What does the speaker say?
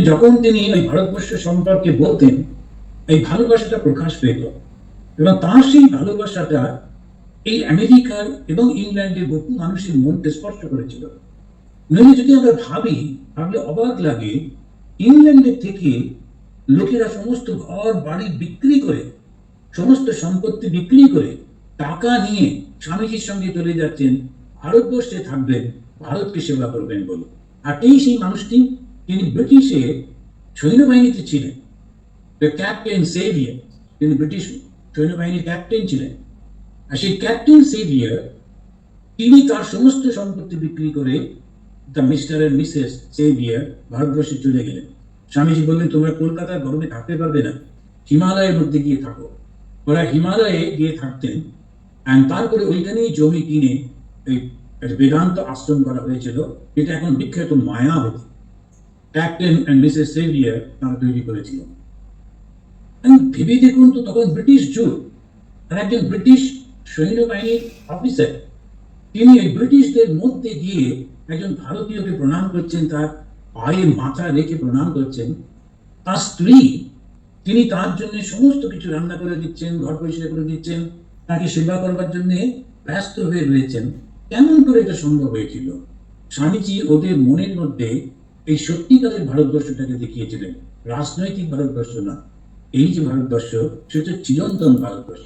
যখন তিনি ওই ভারতবর্ষ সম্পর্কে বলতেন, এই ভালোবাসাটা প্রকাশ পেত, এবং তার সেই ভালোবাসাটা এই আমেরিকার এবং ইংল্যান্ডের বহু মানুষের মনকে স্পর্শ করেছিল। নইলে যদি আমরা ভাবলে অবাক লাগে, ইংল্যান্ডের থেকে লোকেরা সমস্ত ঘর বাড়ি বিক্রি করে, সমস্ত সম্পত্তি বিক্রি করে টাকা নিয়ে স্বামীজির সঙ্গে চলে যাচ্ছেন, ভারতবর্ষে থাকবেন, ভারতকে সেবা করবেন বলে। আর এই সেই মানুষটি, তিনি ব্রিটিশের সৈন্যবাহিনীতে ছিলেন, ক্যাপ্টেন সেভিয়ার। তিনি ব্রিটিশ সৈন্যবাহিনীর ক্যাপ্টেন ছিলেন। আর সেই ক্যাপ্টেন সেভিয়ার, তিনি তার সমস্ত সম্পত্তি বিক্রি করে the Mr and Mrs Sevier ভারতবর্ষে চলে গেলেন। স্বামীজি বললেন, তোমরা কলকাতার গরমে থাকতে পারবে না, হিমালয়ের মধ্যে গিয়ে থাকো। ওরা হিমালয়ে গিয়ে থাকতেন। তারপরে ওইখানেই জমি কিনে এই বেদান্ত আশ্রম করা হয়েছিল, এটা এখন বিখ্যাত Mayavati. Captain and Mrs Sevier তারা তৈরি করেছিল। ভেবে দেখুন তো, তখন ব্রিটিশ যুগ, আর একজন ব্রিটিশ সৈন্যবাহিনীর অফিসার, তিনি এই ব্রিটিশদের মধ্যে গিয়ে একজন ভারতীয়কে প্রণাম করছেন, তার পায়ে মাথা রেখে প্রণাম করছেন। তার স্ত্রী, তিনি তার জন্য সমস্ত কিছু রান্না করে দিচ্ছেন, ঘর পরিষ্কার করে দিচ্ছেন, তাকে সেবা করবার জন্য ব্যস্ত হয়ে রয়েছেন। কেমন করে এটা সম্ভব হয়েছিল? স্বামীজি ওদের মনের মধ্যে এই সত্যিকারের ভারতবর্ষটাকে দেখিয়েছিলেন, রাজনৈতিক ভারতবর্ষ না। এই যে ভারতবর্ষ, সেটা চিরন্তন ভারতবর্ষ।